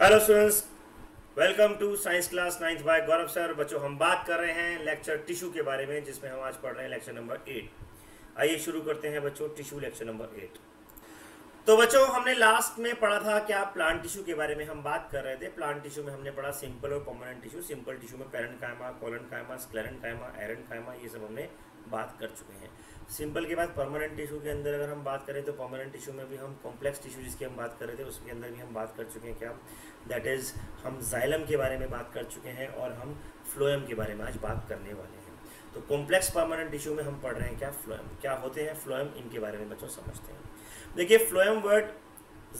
Hello students, welcome to science class ninth by Gaurav sir. बच्चों, हम बात कर रहे हैं लेक्चर टिश्यू के बारे में, जिसमें हम आज पढ़ रहे हैं लेक्चर नंबर 8। आइए शुरू करते हैं बच्चों, टिश्यू लेक्चर नंबर 8। तो बच्चों, हमने लास्ट में पढ़ा था क्या, प्लांट टिश्यू के बारे में हम बात कर रहे थे। प्लांट टिश्यू में हमने पढ़ा सिंपल और परमानेंट टिश्यू। सिंपल टिश्यू में पैरेन्काइमा, कोलेनकाइमा, स्क्लेरेन्काइमा, एरेन्काइमा, ये सब हमने बात कर चुके हैं। सिंपल के बाद परमानेंट टिश्यू के अंदर अगर हम बात करें तो परमानेंट टिश्यू में भी हम कॉम्प्लेक्स टिश्यू जिसकी हम बात कर रहे थे उसके अंदर भी हम बात कर चुके हैं क्या, दैट इज़ हम जाइलम के बारे में बात कर चुके हैं और हम फ्लोएम के बारे में आज बात करने वाले हैं। तो कॉम्प्लेक्स परमानेंट टिश्यू में हम पढ़ रहे हैं क्या, फ्लोएम क्या होते हैं, फ्लोएम, इनके बारे में बच्चों समझते हैं। देखिए, फ्लोएम वर्ड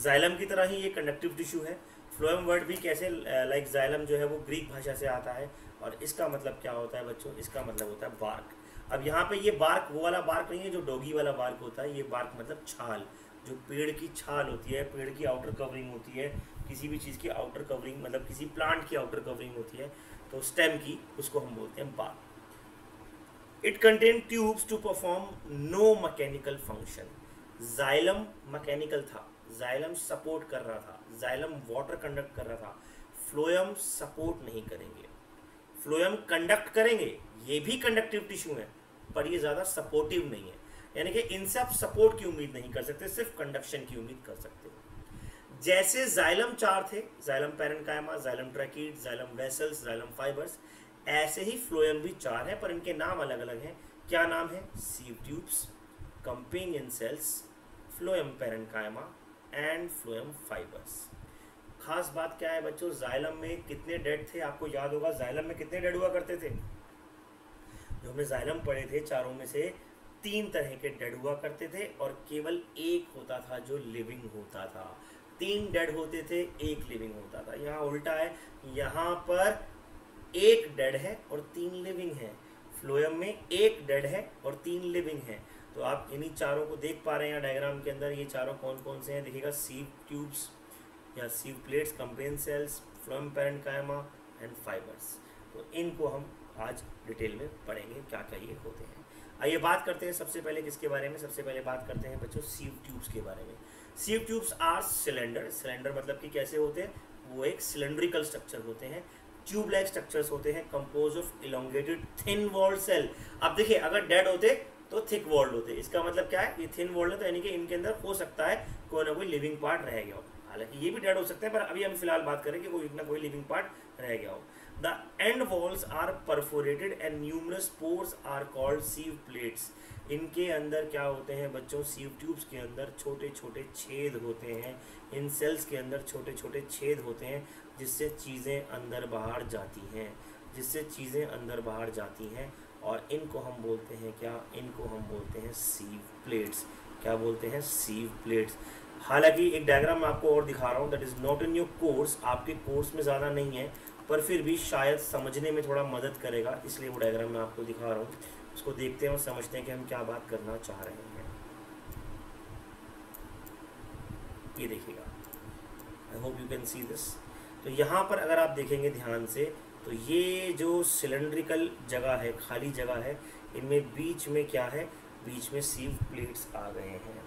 जाइलम की तरह ही ये कंडक्टिव टिश्यू है। फ्लोएम वर्ड भी कैसे, लाइक जाइलम जो है वो ग्रीक भाषा से आता है और इसका मतलब क्या होता है बच्चों, इसका मतलब होता है बार्क। अब यहाँ पे ये बार्क वो वाला बार्क नहीं है जो डॉगी वाला बार्क होता है। ये बार्क मतलब छाल, जो पेड़ की छाल होती है, पेड़ की आउटर कवरिंग होती है, किसी भी चीज़ की आउटर कवरिंग, मतलब किसी प्लांट की आउटर कवरिंग होती है, तो स्टेम की, उसको हम बोलते हैं bark. It contain tubes to perform no mechanical function. Xylem mechanical था, जाइलम सपोर्ट कर रहा था, जाइलम वाटर कंडक्ट कर रहा था। फ्लोएम सपोर्ट नहीं करेंगे, फ्लोएम कंडक्ट करेंगे। ये भी कंडक्टिव टिश्यू है पर ये ज़्यादा सपोर्टिव नहीं है, यानी कि इनसे आप सपोर्ट की उम्मीद नहीं कर सकते, सिर्फ कंडक्शन की उम्मीद कर सकते हो। जैसे जाइलम चार थे, xylem parenchyma, xylem tracheid, xylem vessels, xylem fibres, ऐसे ही फ्लोएम भी चार है पर इनके नाम अलग अलग हैं। क्या नाम है? सीव tubes, companion cells, phloem parenchyma and phloem fibres. खास बात क्या है बच्चों, जाइलम में कितने डेड थे? आपको याद होगा जाइलम में कितने डेड हुआ करते थे। जो हमने जाइलम पढ़े थे चारों में से 3 तरह के डेड हुआ करते थे और केवल एक होता था जो लिविंग होता था। 3 डेड होते थे, एक लिविंग होता था। यहाँ उल्टा है, यहाँ पर एक डेड है और 3 लिविंग है। फ्लोएम में एक डेड है और 3 लिविंग है। तो आप इन्हीं चारों को देख पा रहे हैं यहाँ डायग्राम के अंदर। ये चारों कौन कौन से हैं देखिएगा, सीव ट्यूब्स या sieve plates, companion cells, phloem parenchyma and fibres. तो इनको हम आज डिटेल में पढ़ेंगे क्या क्या ये होते हैं। आइए बात करते हैं सबसे पहले किसके बारे में, सबसे पहले बात करते हैं बच्चों सीव ट्यूब्स के बारे में। Sieve tubes are cylinder, cylinder मतलब कि कैसे होते हैं, वो एक सिलेंड्रिकल स्ट्रक्चर होते हैं, ट्यूब लाइक स्ट्रक्चर्स होते हैं, compose of elongated thin walled cell. अब देखिए, अगर डेड होते तो थिक वॉल्ड होते, इसका मतलब क्या है, ये थिन वॉल्ड है तो यानी कि इनके अंदर हो सकता है कोई ना कोई लिविंग पार्ट रह गया हो। हालांकि ये भी डेड हो सकते हैं पर अभी हम फिलहाल बात करें कि कोई ना कोई लिविंग पार्ट रह गया हो। The end walls are perforated and numerous pores are called sieve plates. इनके अंदर क्या होते हैं बच्चों, सीव ट्यूब्स के अंदर छोटे छोटे छेद होते हैं। इन सेल्स के अंदर छोटे छोटे छेद होते हैं जिससे चीज़ें अंदर बाहर जाती हैं, जिससे चीज़ें अंदर बाहर जाती हैं और इनको हम बोलते हैं क्या, इनको हम बोलते हैं सीव प्लेट्स। क्या बोलते हैं? सीव प्लेट्स। हालांकि एक डायग्राम मैं आपको और दिखा रहा हूँ, that is not in your course, आपके कोर्स में ज़्यादा नहीं है पर फिर भी शायद समझने में थोड़ा मदद करेगा, इसलिए वो डायग्राम मैं आपको दिखा रहा हूँ। उसको देखते हैं और समझते हैं कि हम क्या बात करना चाह रहे हैं। ये देखिएगा, I hope you can see this. तो यहाँ पर अगर आप देखेंगे ध्यान से तो ये जो सिलेंड्रिकल जगह है, खाली जगह है, इनमें बीच में क्या है, बीच में सीव प्लेट्स आ गए हैं।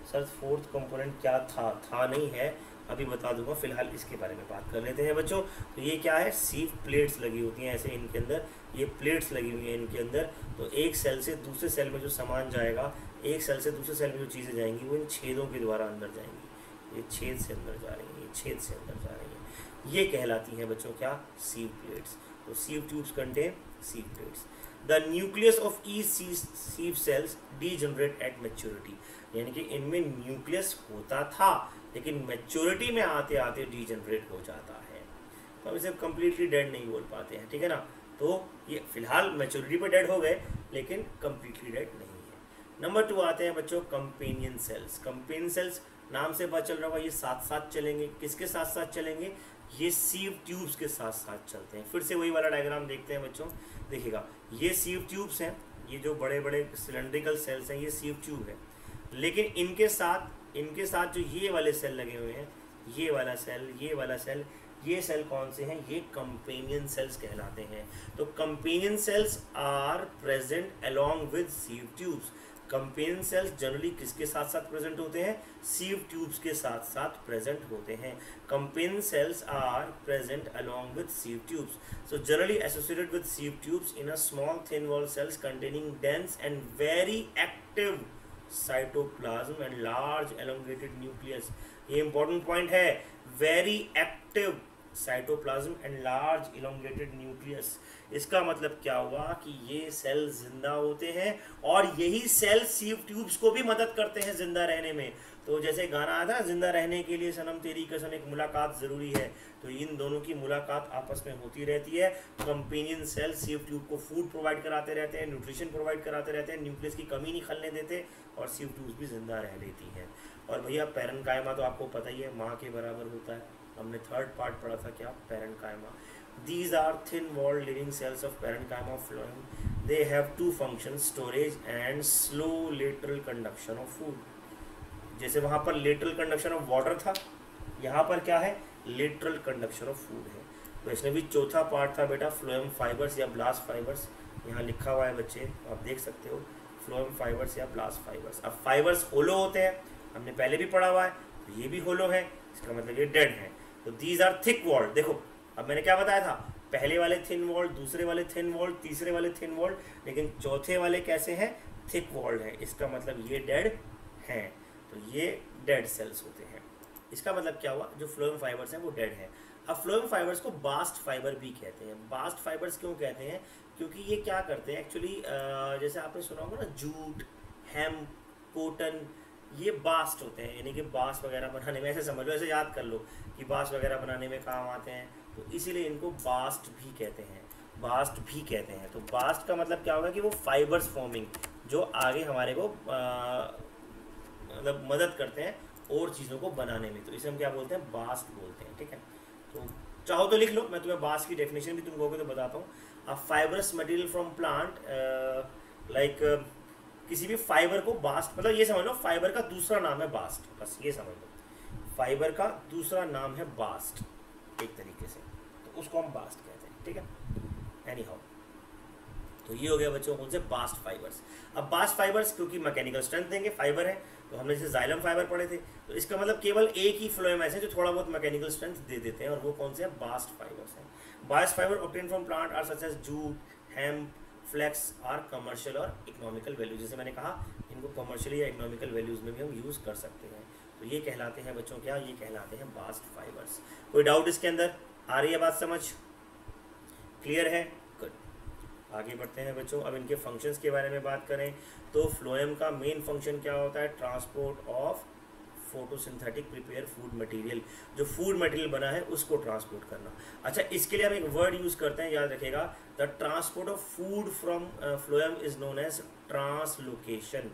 सर फोर्थ कंपोनेंट क्या था नहीं है, अभी बता दूंगा, फिलहाल इसके बारे में बात कर लेते हैं बच्चों। तो ये क्या है, सीव प्लेट्स लगी होती हैं ऐसे इनके अंदर, ये प्लेट्स लगी हुई हैं इनके अंदर। तो एक सेल से दूसरे सेल में जो सामान जाएगा, एक सेल से दूसरे सेल में जो चीज़ें जाएंगी वो इन छेदों के द्वारा अंदर जाएंगी। ये छेद से अंदर जा रही हैं, ये छेद से अंदर जा रही हैं, ये कहलाती हैं बच्चों क्या, सीव प्लेट्स। तो sieve tubes contain sieve plates. The nucleus of each sieve cells degenerate at maturity, यानी कि इनमें न्यूक्लियस होता था लेकिन मैच्योरिटी में आते आते डीजनरेट हो जाता है। तो हम इसे कम्प्लीटली डेड नहीं बोल पाते हैं, ठीक है ना। तो ये फिलहाल मैच्योरिटी पर डेड हो गए लेकिन कम्प्लीटली डेड नहीं है। नंबर 2 आते हैं बच्चों कंपेनियन सेल्स। कंपेनियन सेल्स नाम से पता चल रहा होगा ये साथ साथ चलेंगे। किसके साथ साथ चलेंगे? ये सीव ट्यूब्स के साथ साथ चलते हैं। फिर से वही वाला डायग्राम देखते हैं बच्चों, देखिएगा, ये सीव ट्यूब्स हैं, ये जो बड़े बड़े सिलेंड्रिकल सेल्स हैं ये सीव ट्यूब है, लेकिन इनके साथ जो ये वाले सेल लगे हुए हैं, ये वाला सेल, ये वाला सेल, ये सेल कौन से हैं? ये कंपेनियन सेल्स कहलाते हैं। तो companion cells are present along with sieve tubes. Companion cells generally किसके साथ साथ प्रेजेंट होते हैं? सीव ट्यूब्स के साथ साथ प्रेजेंट होते हैं. Companion cells are present along with sieve tubes. So generally associated with sieve tubes in a small thin wall cells containing dense and very active cytoplasm and large elongated nucleus. ये important point है, very active cytoplasm and large elongated nucleus. इसका मतलब क्या हुआ कि ये cell जिंदा होते हैं और यही सेल सीव ट्यूब्स को भी मदद करते हैं जिंदा रहने में. तो जैसे गाना आया था, जिंदा रहने के लिए सनम तेरी कसम एक मुलाकात ज़रूरी है, तो इन दोनों की मुलाकात आपस में होती रहती है. कंपेनियन सेल सीव ट्यूब को फूड प्रोवाइड कराते रहते हैं, न्यूट्रिशन प्रोवाइड कराते रहते हैं, न्यूक्लियस की कमी नहीं खलने देते और सीव ट्यूब्स भी जिंदा रह लेती हैं. और भैया पैरेन्काइमा तो आपको पता ही है, माँ के बराबर होता है. हमने थर्ड पार्ट पढ़ा था क्या, parenchyma. These are thin-walled living cells of parenchyma of phloem. They have two functions: storage and slow lateral conduction of food. जैसे वहाँ पर lateral conduction of water था, यहाँ पर क्या है? lateral conduction of food है. तो इसमें भी चौथा पार्ट था बेटा phloem fibers या blast fibers. यहाँ लिखा हुआ है बच्चे, आप देख सकते हो, phloem fibers या blast fibers. अब fibers hollow होते हैं, हमने पहले भी पढ़ा हुआ है, तो ये भी hollow है, इसका मतलब ये dead है. तो these are thick-walled. देखो अब मैंने क्या बताया था, पहले वाले थिन वॉल्ड, दूसरे वाले थिन वॉल्ड, तीसरे वाले थिन वॉल्ड, लेकिन चौथे वाले कैसे हैं? थिक वॉल्ड है. इसका मतलब ये डेड हैं, तो ये डेड सेल्स होते हैं. इसका मतलब क्या हुआ, जो फ्लोएम फाइबर्स हैं वो डेड हैं. अब फ्लोएम फाइबर्स को बास्ट फाइबर भी कहते हैं. बास्ट फाइबर्स क्यों कहते हैं? क्योंकि ये क्या करते हैं एक्चुअली, जैसे आपने सुना होगा ना, जूट, हेम्प, कॉटन, ये बास्ट होते हैं, यानी कि बांस वगैरह बनाने में, ऐसे समझ लो, ऐसे याद कर लो कि बांस वगैरह बनाने में काम आते हैं, तो इसीलिए इनको बास्ट भी कहते हैं. बास्ट भी कहते हैं. तो बास्ट का मतलब क्या होगा कि वो फाइबर्स फॉर्मिंग, जो आगे हमारे को मतलब मदद करते हैं और चीज़ों को बनाने में, तो इसे हम क्या बोलते हैं? बास्ट बोलते हैं. ठीक है, तो चाहो तो लिख लो, मैं तुम्हें बास्ट की डेफिनेशन भी तुम कहोगे तो बताता हूँ. A fibrous material from plant, like किसी भी फाइबर को बास्ट, मतलब ये समझ लो फाइबर का दूसरा नाम है बास्ट, बस ये समझ लो, फाइबर का दूसरा नाम है बास्ट एक तरीके से, तो उसको हम बास्ट कहते हैं. ठीक है, एनी हाउ, तो ये हो गया बच्चों कौन से? Bast fibres. अब बास्ट फाइबर्स क्योंकि मैकेनिकल स्ट्रेंथ देंगे, फाइबर है, तो हमने जैसे जाइलम फाइबर पढ़े थे, तो इसका मतलब केवल एक ही फ्लोएम ऐसे जो थोड़ा बहुत मैकेनिकल स्ट्रेंथ दे देते हैं, और वो कौन से हैं? बास्ट फाइबर्स हैं. Bast fibre obtain from plant are such as jute, hemp, flax are commercial और इकोनॉमिकल वैल्यूज. जैसे मैंने कहा, इनको कमर्शियल या इकोनॉमिकल वैल्यूज में भी हम यूज़ कर सकते हैं. तो ये कहलाते हैं बच्चों क्या? ये कहलाते हैं बास्ट फाइबर्स. कोई डाउट इसके अंदर? आ रही है बात समझ? क्लियर है? गुड. आगे बढ़ते हैं बच्चों. अब इनके फंक्शंस के बारे में बात करें तो फ्लोएम का मेन फंक्शन क्या होता है? Transport of photosynthetic prepare food material. जो फूड मटेरियल बना है उसको ट्रांसपोर्ट करना. अच्छा, इसके लिए हम एक वर्ड यूज़ करते हैं, याद रखेगा. The transport of food from phloem is known as translocation.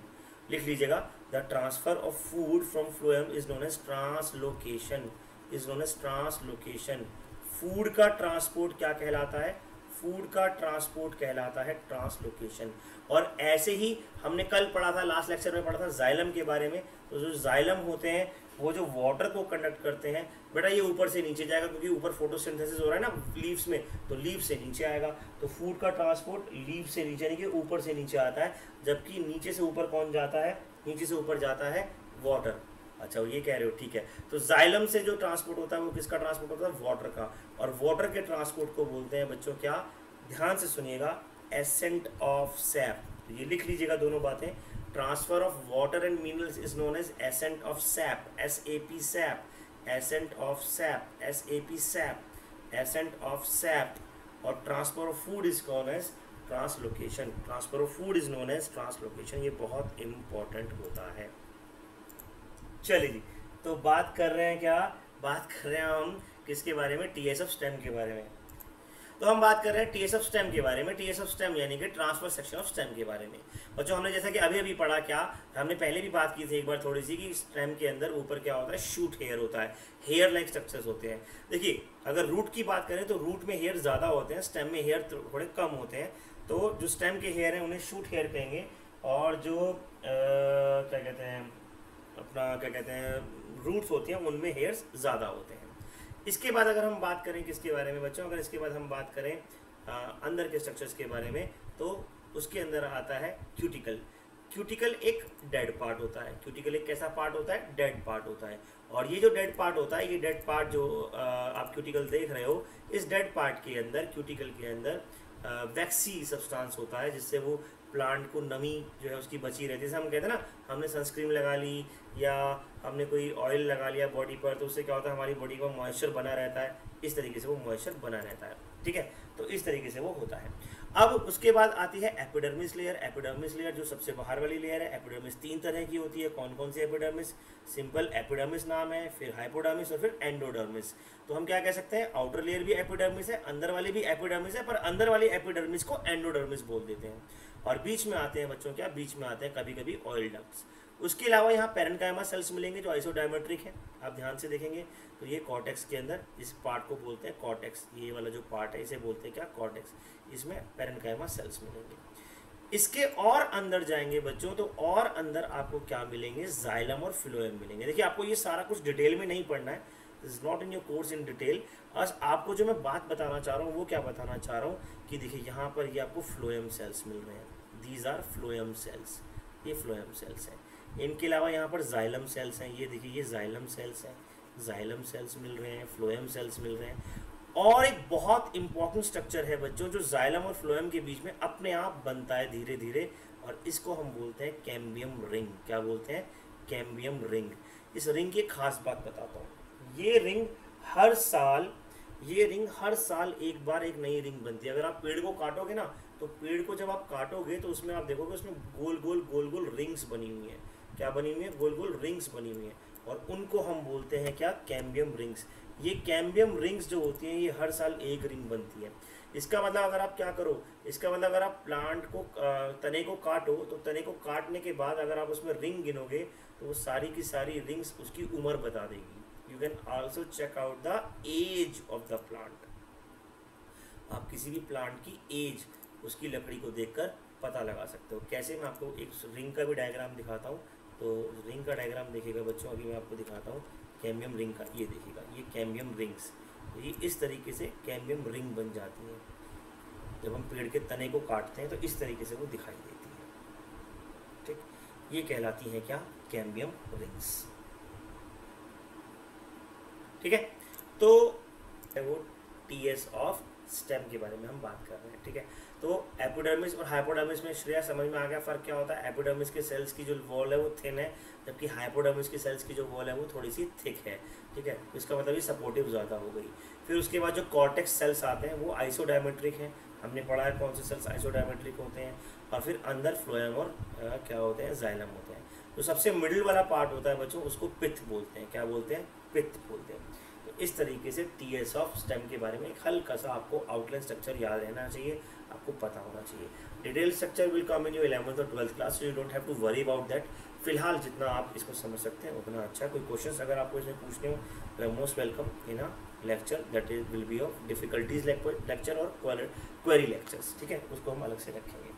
लिख लीजिएगा, the transfer of food from phloem is known as translocation. Is known as translocation. Food का ट्रांसपोर्ट क्या कहलाता है? फूड का ट्रांसपोर्ट कहलाता है ट्रांसलोकेशन. और ऐसे ही हमने कल पढ़ा था, लास्ट लेक्चर में पढ़ा था जाइलम के बारे में. तो जो जाइलम होते हैं वो जो वाटर को कंडक्ट करते हैं बेटा, ये ऊपर से नीचे जाएगा, क्योंकि ऊपर फोटोसिंथेसिस हो रहा है ना लीव्स में, तो लीव से नीचे आएगा. तो फूड का ट्रांसपोर्ट लीव से नीचे यानी कि ऊपर से नीचे आता है, जबकि नीचे से ऊपर कौन जाता है? नीचे से ऊपर जाता है वाटर. अच्छा, ये कह रहे हो, ठीक है. तो जाइलम से जो ट्रांसपोर्ट होता है वो किसका ट्रांसपोर्ट होता है? वाटर का. और वाटर के ट्रांसपोर्ट को बोलते हैं बच्चों क्या? ध्यान से सुनिएगा, एसेंट ऑफ सैप. तो ये लिख लीजिएगा दोनों बातें. Transfer of water and minerals is known as ascent of sap, SAP sap. Ascent of sap, SAP sap, ascent of sap. और transfer of food is known as translocation. Transfer of food is known as translocation. ये बहुत important होता है. चलिए जी, तो बात कर रहे हैं क्या? बात कर रहे हैं हम किसके बारे में? TS ऑफ स्टेम के बारे में. तो हम बात कर रहे हैं TS ऑफ स्टेम के बारे में. TS ऑफ स्टेम यानी कि ट्रांसफर सेक्शन ऑफ स्टेम के बारे में. बच्चों, हमने जैसा कि अभी अभी पढ़ा, क्या हमने पहले भी बात की थी एक बार थोड़ी सी, कि स्टेम के अंदर ऊपर क्या होता है? शूट हेयर होता है, हेयर लाइक स्ट्रक्चर्स होते हैं. देखिए, अगर रूट की बात करें तो रूट में हेयर ज़्यादा होते हैं, स्टेम में हेयर थोड़े कम होते हैं. तो जो स्टेम के हेयर हैं उन्हें शूट हेयर कहेंगे, और जो क्या कहते हैं अपना, क्या कहते हैं, रूट्स होती हैं उनमें हेयर्स ज़्यादा होते हैं. इसके बाद अगर हम बात करें किसके बारे में बच्चों? अगर इसके बाद हम बात करें अंदर के स्ट्रक्चर्स के बारे में, तो उसके अंदर आता है क्यूटिकल. क्यूटिकल एक डेड पार्ट होता है। क्यूटिकल एक कैसा पार्ट होता है? डेड पार्ट होता है। और ये जो डेड पार्ट होता है, ये डेड पार्ट जो आप क्यूटिकल देख रहे हो, इस डेड पार्ट के अंदर, क्यूटिकल के अंदर वैक्सी सब्सटेंस होता है, जिससे वो प्लांट को नमी जो है उसकी बची रहती है। जैसे हम कहते हैं ना, हमने सनस्क्रीन लगा ली या हमने कोई ऑयल लगा लिया बॉडी पर, तो उससे क्या होता है, हमारी बॉडी पर मॉइस्चर बना रहता है। इस तरीके से वो मॉइस्चर बना रहता है, ठीक है। तो इस तरीके से वो होता है। अब उसके बाद आती है एपिडर्मिस लेयर। एपिडर्मिस लेयर जो सबसे बाहर वाली लेयर है। एपिडर्मिस 3 तरह की होती है। कौन कौन सी एपिडर्मिस? सिंपल एपिडर्मिस नाम है, फिर हाइपोडर्मिस और फिर एंडोडर्मिस। तो हम क्या कह सकते हैं, आउटर लेयर भी एपिडर्मिस है, अंदर वाली भी एपिडर्मिस है, पर अंदर वाली एपिडर्मिस को एंडोडर्मिस बोल देते हैं। और बीच में आते हैं बच्चों, क्या बीच में आते हैं कभी कभी ऑयल डक्ट्स। उसके अलावा यहाँ पेरेन्काइमा सेल्स मिलेंगे जो आइसोडायमेट्रिक है। आप ध्यान से देखेंगे तो ये कॉर्टेक्स के अंदर इस पार्ट को बोलते हैं कॉर्टेक्स। ये वाला जो पार्ट है इसे बोलते हैं क्या? कॉर्टेक्स। इसमें पेरेन्काइमा सेल्स मिलेंगे। इसके और अंदर जाएंगे बच्चों तो और अंदर आपको क्या मिलेंगे? जाइलम और फ्लोएम मिलेंगे। देखिए, आपको ये सारा कुछ डिटेल में नहीं पढ़ना है, this is not in your course in detail. आज आपको जो मैं बात बताना चाह रहा हूँ वो क्या बताना चाह रहा हूँ कि देखिए यहाँ पर ये आपको फ्लोएम सेल्स मिल रहे हैं। दीज आर फ्लोएम सेल्स, ये फ्लोएम सेल्स हैं। इनके अलावा यहाँ पर जाइलम सेल्स हैं। ये देखिए, ये जाइलम सेल्स हैं, जाइलम सेल्स मिल रहे हैं, फ्लोएम सेल्स मिल रहे हैं। और एक बहुत इंपॉर्टेंट स्ट्रक्चर है बच्चों जो जाइलम और फ्लोएम के बीच में अपने आप बनता है धीरे धीरे, और इसको हम बोलते हैं कैम्बियम रिंग। क्या बोलते हैं? Cambium ring. इस रिंग की खास बात बताता हूँ। ये रिंग हर साल एक बार एक नई रिंग बनती है। अगर आप पेड़ को काटोगे ना, तो पेड़ को जब आप काटोगे तो उसमें आप देखोगे उसमें गोल गोल रिंग्स बनी हुई हैं। क्या बनी हुई है? गोल गोल रिंग्स बनी हुई हैं, और उनको हम बोलते हैं क्या? Cambium rings. ये कैम्बियम रिंग्स जो होती हैं ये हर साल एक रिंग बनती है। इसका मतलब अगर आप क्या करो, इसका मतलब अगर आप प्लांट को तने को काटो, तो तने को काटने के बाद अगर आप उसमें रिंग गिनोगे तो वो सारी की सारी रिंग्स उसकी उम्र बता देगी। You can also check out the age of the plant. आप किसी भी प्लांट की एज उसकी लकड़ी को देखकर पता लगा सकते हो। कैसे? मैं आपको एक रिंग का भी डायग्राम दिखाता हूँ। तो रिंग का डायग्राम देखिएगा बच्चों, अभी मैं आपको दिखाता हूँ कैम्बियम रिंग का। ये देखिएगा, ये कैम्बियम रिंग्स, ये इस तरीके से कैम्बियम रिंग बन जाती है। जब हम पेड़ के तने को काटते हैं तो इस तरीके से वो दिखाई देती है, ठीक। ये कहलाती है क्या? कैम्बियम रिंग्स, ठीक है। तो वो टीएस ऑफ स्टेम के बारे में हम बात कर रहे हैं, ठीक है। तो एपिडर्मिस और हाइपोडर्मिस में श्रेया समझ में आ गया फ़र्क क्या होता है। एपिडर्मिस के सेल्स की जो वॉल है वो थिन है, जबकि हाइपोडर्मिस की सेल्स की जो वॉल है वो थोड़ी सी थिक है, ठीक है। तो इसका मतलब ये सपोर्टिव ज़्यादा हो गई। फिर उसके बाद जो कॉर्टेक्स सेल्स आते हैं वो आइसोडायमेट्रिक हैं। हमने पढ़ा है कौन से सेल्स आइसोडायमेट्रिक होते हैं। और फिर अंदर फ्लोएम और क्या होते हैं? जाइलम होते हैं। तो सबसे मिडिल वाला पार्ट होता है बच्चों, उसको पित्त बोलते हैं। क्या बोलते हैं? पित्त बोलते हैं। तो इस तरीके से टीएस ऑफ स्टेम के बारे में एक हल्का सा आपको आउटलाइन स्ट्रक्चर याद रहना चाहिए, आपको पता होना चाहिए। Detail structure will come in your 11th और 12th class, so you don't have to worry about that. फिलहाल जितना आप इसको समझ सकते हैं उतना अच्छा। कोई क्वेश्चंस अगर आपको इसमें पूछने हो तो I most welcome in a lecture that is will be of difficulties lecture और क्वेरी लेक्चर्स, ठीक है। उसको हम अलग से रखेंगे।